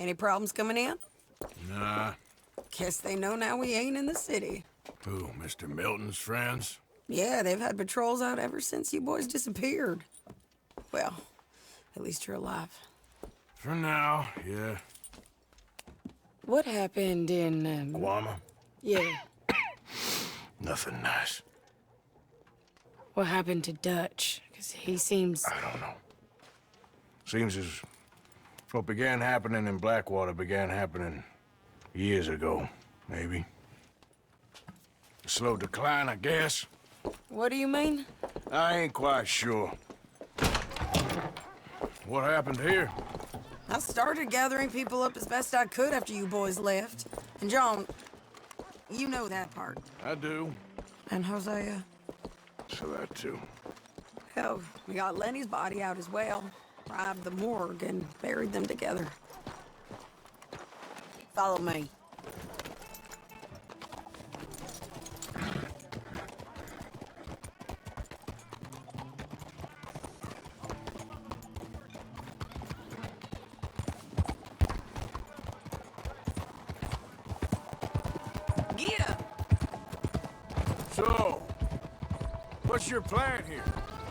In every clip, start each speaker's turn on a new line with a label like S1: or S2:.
S1: Any problems coming in?
S2: Nah.
S1: Guess they know now we ain't in the city.
S2: Who, Mr. Milton's friends?
S1: Yeah, they've had patrols out ever since you boys disappeared. Well, at least you're alive.
S2: For now, yeah.
S1: What happened in,
S2: Guama?
S1: Yeah.
S2: Nothing nice.
S1: What happened to Dutch? Because he seems...
S2: I don't know. Seems as what began happening in Blackwater began happening years ago, maybe. A slow decline, I guess.
S1: What do you mean?
S2: I ain't quite sure. What happened here?
S1: I started gathering people up as best I could after you boys left. And John, you know that part.
S2: I do.
S1: And Hosea?
S2: So that too.
S1: Hell, we got Lenny's body out as well. Robbed the morgue and buried them together. Follow me. Get up!
S2: So, what's your plan here?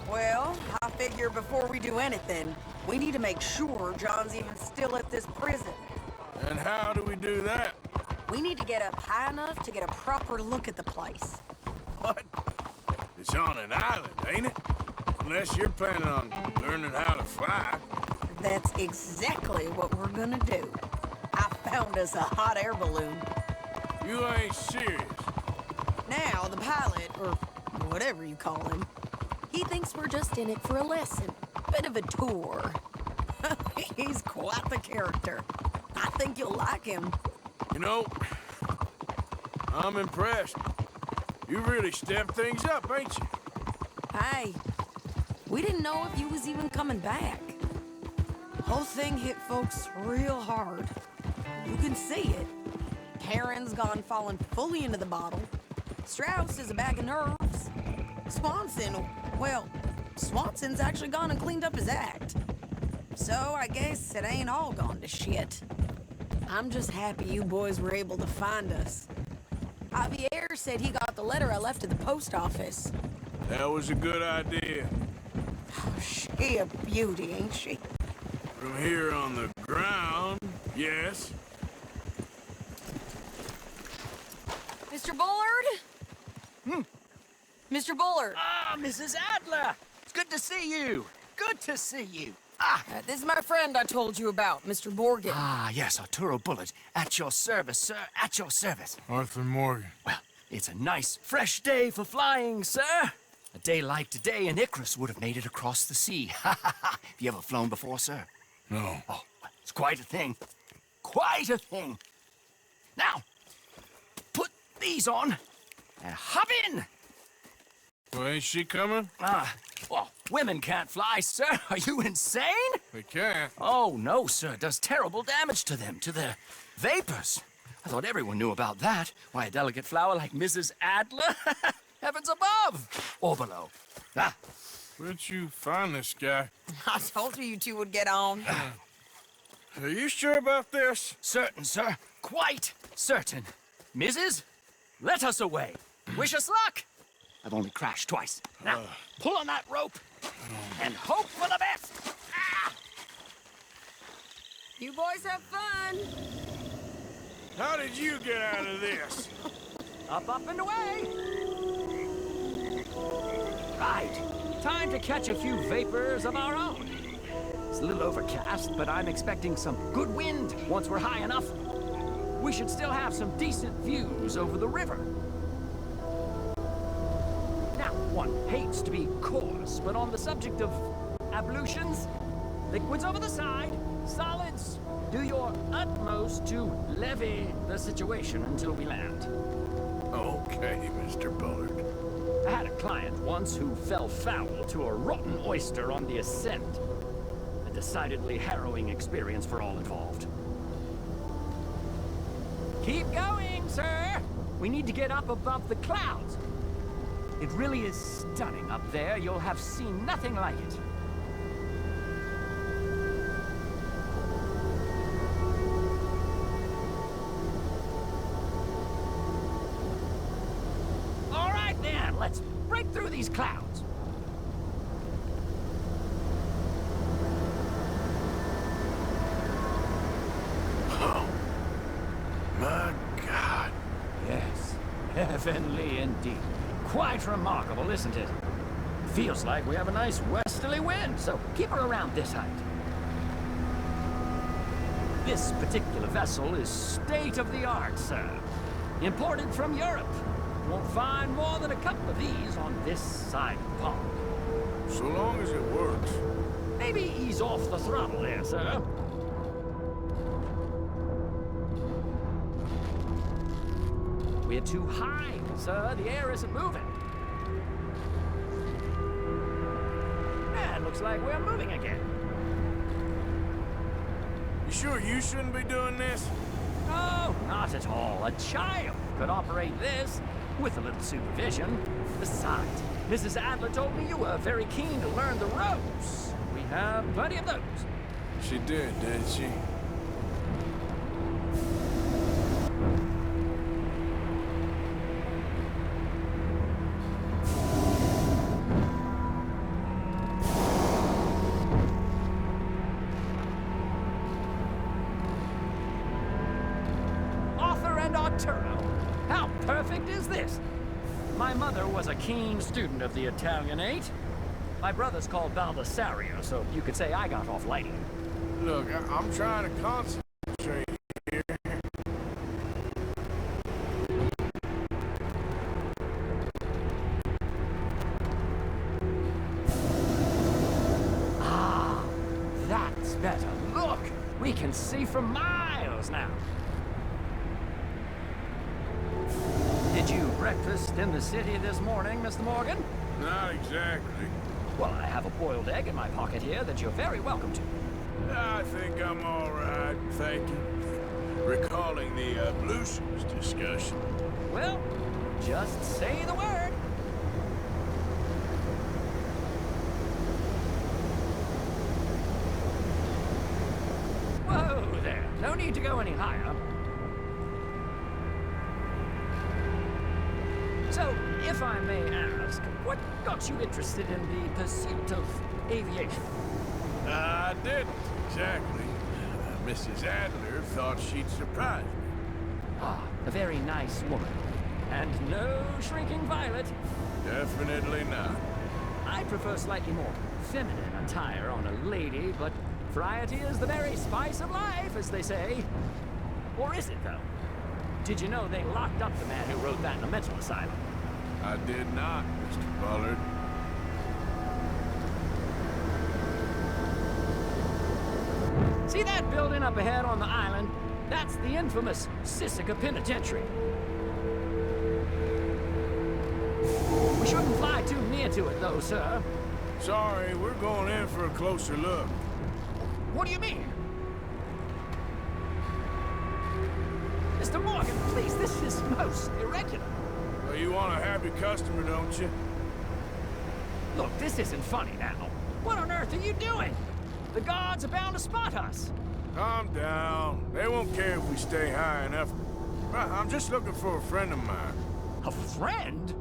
S1: Well, I figure before we do anything, we need to make sure John's even still at this prison.
S2: And how do we do that?
S1: We need to get up high enough to get a proper look at the place.
S2: What? It's on an island, ain't it? Unless you're planning on learning how to fly.
S1: That's exactly what we're gonna do. I found us a hot air balloon.
S2: You ain't serious.
S1: Now, the pilot, or whatever you call him, he thinks we're just in it for a lesson. Bit of a tour. He's quite the character. I think you'll like him.
S2: You know, I'm impressed. You really stepped things up, ain't you?
S1: Hey, we didn't know if you was even coming back. Whole thing hit folks real hard. You can see it. Heron's gone falling fully into the bottle. Strauss is a bag of nerves. Swanson's actually gone and cleaned up his act. So I guess it ain't all gone to shit. I'm just happy you boys were able to find us. Javier said he got the letter I left at the post office.
S2: That was a good idea.
S1: She a beauty, ain't she?
S2: From here on the ground, yes.
S1: Mr. Bullard? Mr. Bullard.
S3: Ah, Mrs. Adler! It's good to see you. Good to see you.
S1: This is my friend I told you about, Mr. Morgan.
S3: Ah, yes, Arturo Bullard. At your service, sir. At your service.
S2: Arthur Morgan.
S3: Well, it's a nice, fresh day for flying, sir. A day like today, an Icarus would have made it across the sea. Have you ever flown before, sir?
S2: No.
S3: Oh, it's quite a thing. Quite a thing. Now, put these on and hop in.
S2: Well, ain't she coming?
S3: Well, women can't fly, sir. Are you insane?
S2: They can't.
S3: Oh, no, sir. It does terrible damage to them, to their vapors. I thought everyone knew about that. Why, a delicate flower like Mrs. Adler? Heavens above or below.
S2: Where'd you find this guy?
S1: I told you two would get on.
S2: Are you sure about this?
S3: Certain, sir. Quite certain. Mrs., let us away. Wish us luck. I've only crashed twice. Now, pull on that rope and hope for the best.
S1: You boys have fun.
S2: How did you get out of this?
S3: Up, and away. Right. Time to catch a few vapors of our own. It's a little overcast, but I'm expecting some good wind once we're high enough. We should still have some decent views over the river. Now, one hates to be coarse, but on the subject of ablutions, liquids over the side, solids, do your utmost to levy the situation until we land.
S2: Okay, Mr. Bullard.
S3: I had a client once who fell foul to a rotten oyster on the ascent. A decidedly harrowing experience for all involved. Keep going, sir! We need to get up above the clouds. It really is stunning up there. You'll have seen nothing like it. let's break through these clouds.
S2: Oh, my God.
S3: Yes, heavenly indeed. Quite remarkable, isn't it? Feels like we have a nice westerly wind, so keep her around this height. This particular vessel is state-of-the-art, sir. Imported from Europe. Won't find more than a couple of these on this side of the pond.
S2: So long as it works.
S3: Maybe ease off the throttle there, sir. We're too high, sir. The air isn't moving. And looks like we're moving again.
S2: You sure you shouldn't be doing this?
S3: Oh, not at all. A child could operate this with a little supervision. Besides, Mrs. Adler told me you were very keen to learn the ropes. We have plenty of those.
S2: She didn't she?
S3: How perfect is this? My mother was a keen student of the Italianate. My brother's called Baldassarre, so you could say I got off lighting.
S2: Look, I'm trying to concentrate here.
S3: Ah, that's better. Look, we can see for miles now. Did you breakfast in the city this morning, Mr. Morgan?
S2: Not exactly.
S3: Well, I have a boiled egg in my pocket here that you're very welcome to.
S2: I think I'm all right, thank you. Recalling the ablutions discussion.
S3: Well, just say the word. Whoa there. No need to go any higher. So, if I may ask, what got you interested in the pursuit of aviation?
S2: I didn't, exactly. Mrs. Adler thought she'd surprise me.
S3: Ah, a very nice woman. And no shrinking violet.
S2: Definitely not.
S3: I prefer slightly more feminine attire on a lady, but variety is the very spice of life, as they say. Or is it, though? Did you know they locked up the man who wrote that in a mental asylum?
S2: I did not, Mr. Bullard.
S3: See that building up ahead on the island? That's the infamous Sisika Penitentiary. We shouldn't fly too near to it, though, sir.
S2: Sorry, we're going in for a closer look.
S3: What do you mean? Mr. Morgan, please, this is most irregular.
S2: Well, you want a happy customer, don't you?
S3: Look, this isn't funny now. What on earth are you doing? The guards are bound to spot us.
S2: Calm down. They won't care if we stay high enough. I'm just looking for a friend of mine.
S3: A friend?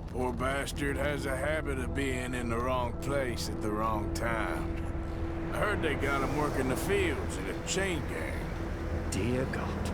S2: Poor bastard has a habit of being in the wrong place at the wrong time. I heard they got him working the fields in a chain gang.
S3: Dear God.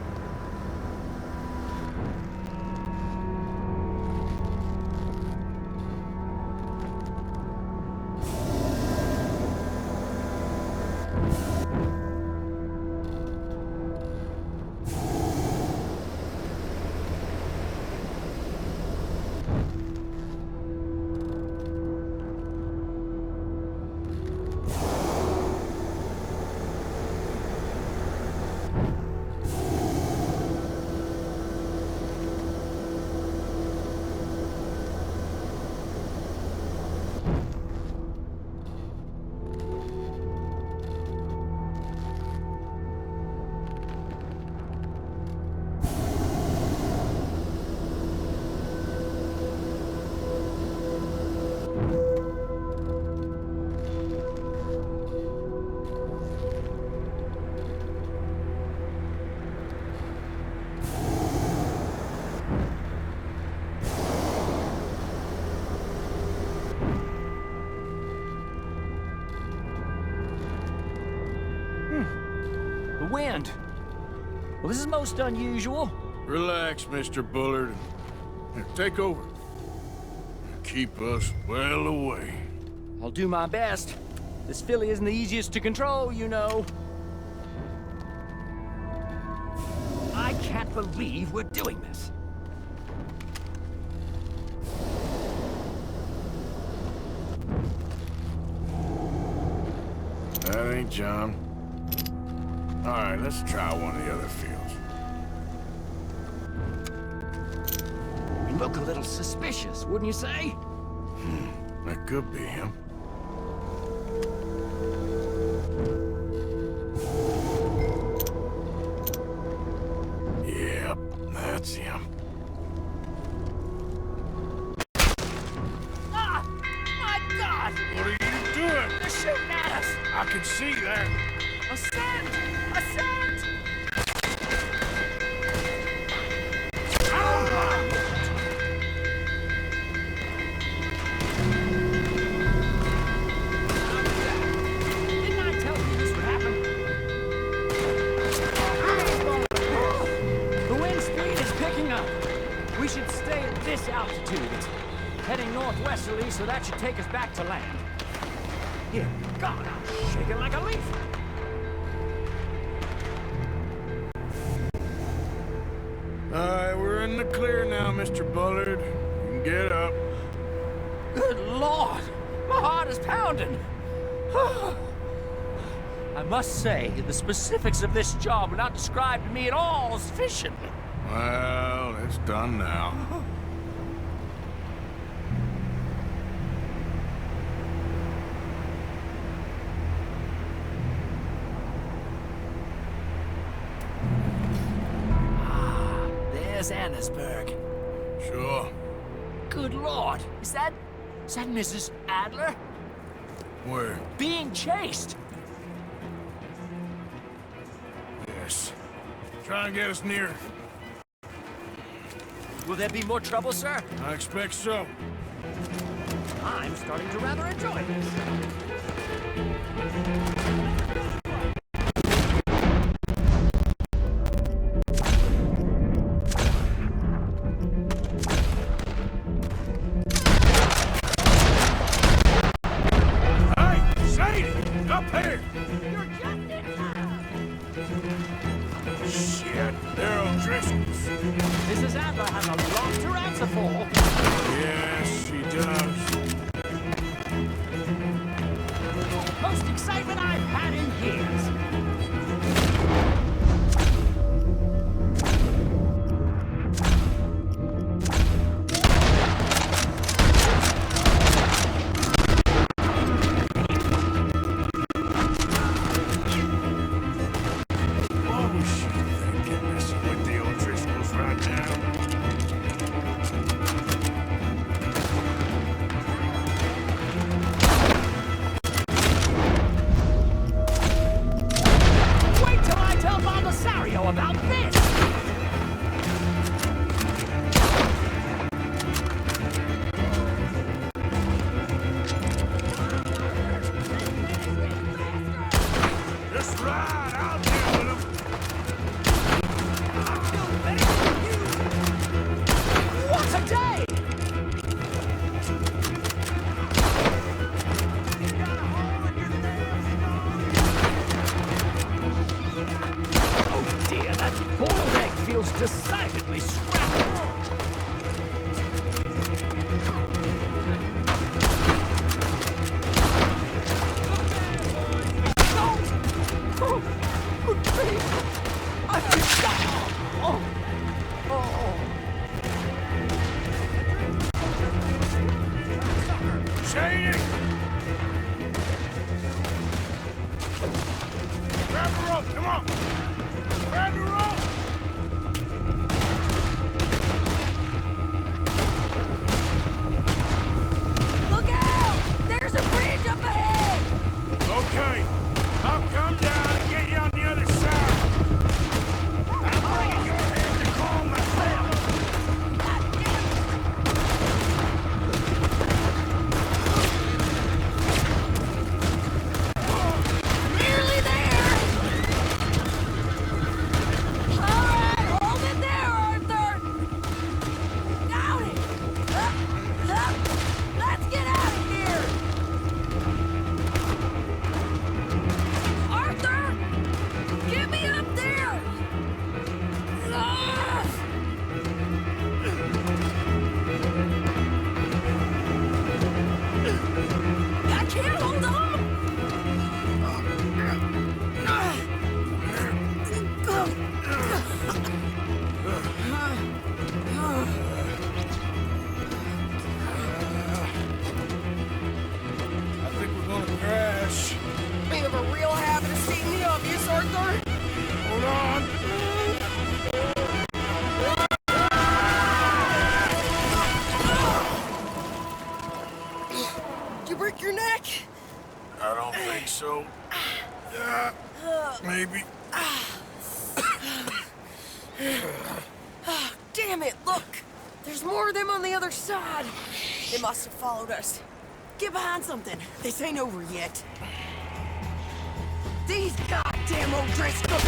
S3: Well, this is most unusual.
S2: Relax, Mr. Bullard. Here, take over. Keep us well away.
S3: I'll do my best. This filly isn't the easiest to control, you know. I can't believe we're doing this.
S2: That ain't John. All right, let's try one of the other fields.
S3: You look a little suspicious, wouldn't you say?
S2: That could be him. Yep, that's him.
S3: Ah! My God!
S2: What are you doing?
S3: They're shooting at us!
S2: I can see that.
S3: Ascend! Ascend! Didn't I tell you this would happen? The wind speed is picking up. We should stay at this altitude. It's heading northwesterly, so that should take us back to land. Here, God, I'm shaking like a leaf.
S2: All right, we're in the clear now, Mr. Bullard. You can get up.
S3: Good Lord! My heart is pounding! I must say, the specifics of this job were not described to me at all as fishing.
S2: Well, it's done now.
S3: There's Annesburg.
S2: Sure.
S3: Good Lord! Is that Mrs. Adler?
S2: Where?
S3: Being chased!
S2: Yes. Try and get us near.
S3: Will there be more trouble, sir?
S2: I expect so.
S3: I'm starting to rather enjoy this. Mrs. Adler has a lot to answer for.
S2: Yes, she does.
S3: Most excitement I've had in years. About this!
S2: Just ride, I'll deal with him.
S3: What a day! Boiled egg feels decidedly scrappy. Don't! Oh, good grief! I've been shot! Oh! Oh!
S2: Shady! Grab the rope, come on! Grab the rope! so. Maybe.
S1: Damn it, look! There's more of them on the other side. They must have followed us. Get behind something. This ain't over yet. These goddamn O'Driscolls!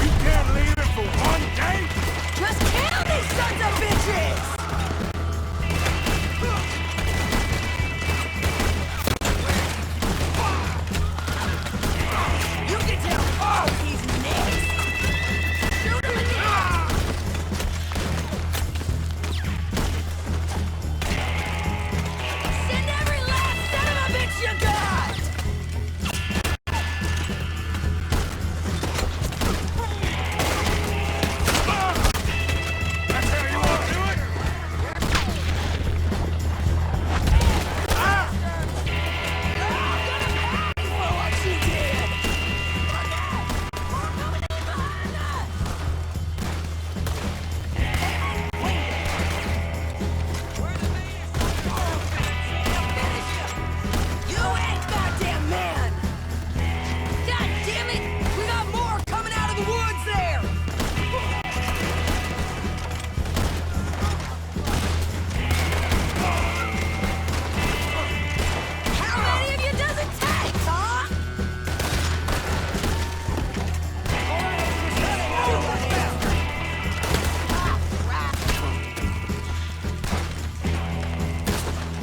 S2: You can't leave it for one day?
S1: Just kill these sons of bitches! You can tell all he's next! Shoot him again! Send every last son of a bitch you got!
S2: That's how you want to do it?
S1: For what she did! More coming in behind us! You ain't goddamn man! God damn it! We got more coming out of the woods there! How many of you does it take, huh?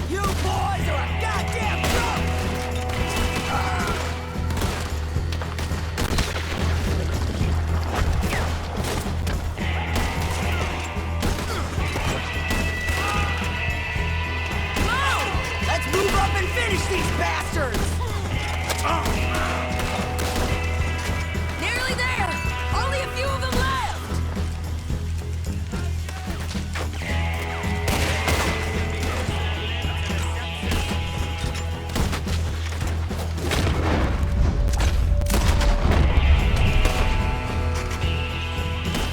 S1: You boys are a goddamn joke! Whoa! Let's move up and finish these bastards! Nearly there! Only a few of them left!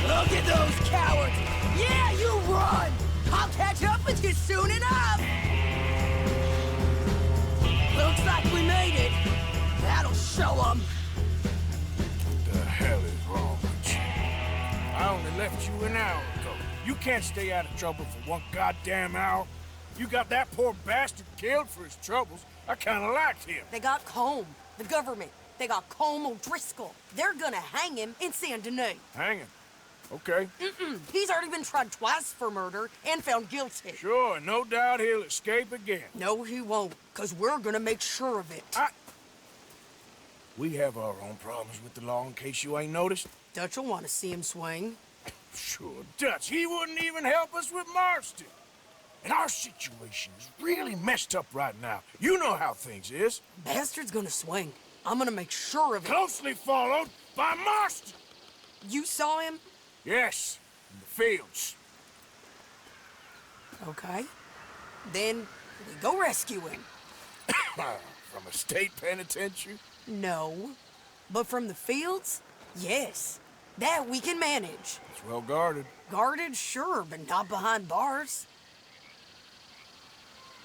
S1: Look at those cowards! Yeah, you run! I'll catch up with you soon enough! Looks like we made it. That'll show them.
S2: What the hell is wrong with you? I only left you an hour ago. You can't stay out of trouble for one goddamn hour. You got that poor bastard killed for his troubles. I kinda liked him.
S1: They got Combe, the government. They got Combe O'Driscoll. They're gonna hang him in Saint Denis.
S2: Hanging. Okay.
S1: He's already been tried twice for murder and found guilty.
S2: Sure, no doubt he'll escape again.
S1: No, he won't, because we're gonna make sure of it.
S2: We have our own problems with the law in case you ain't noticed.
S1: Dutch will want to see him swing.
S2: Sure, Dutch, he wouldn't even help us with Marston. And our situation is really messed up right now. You know how things is.
S1: Bastard's gonna swing. I'm gonna make sure of it.
S2: Closely followed by Marston.
S1: You saw him?
S2: Yes, in the fields.
S1: Okay. Then we go rescue him.
S2: From a state penitentiary?
S1: No. But from the fields? Yes. That we can manage.
S2: It's well guarded.
S1: Guarded, sure, but not behind bars.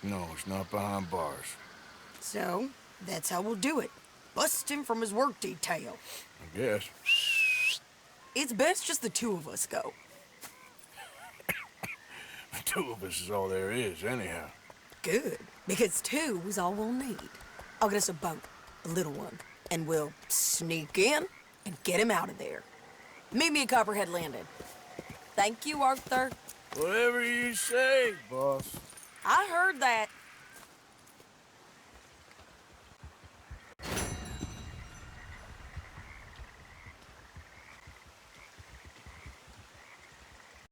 S2: No, it's not behind bars.
S1: So, that's how we'll do it. Bust him from his work detail.
S2: I guess.
S1: It's best just the two of us go.
S2: The two of us is all there is, anyhow.
S1: Good, because two is all we'll need. I'll get us a boat, a little one, and we'll sneak in and get him out of there. Meet me at Copperhead Landing. Thank you, Arthur.
S2: Whatever you say, boss.
S1: I heard that.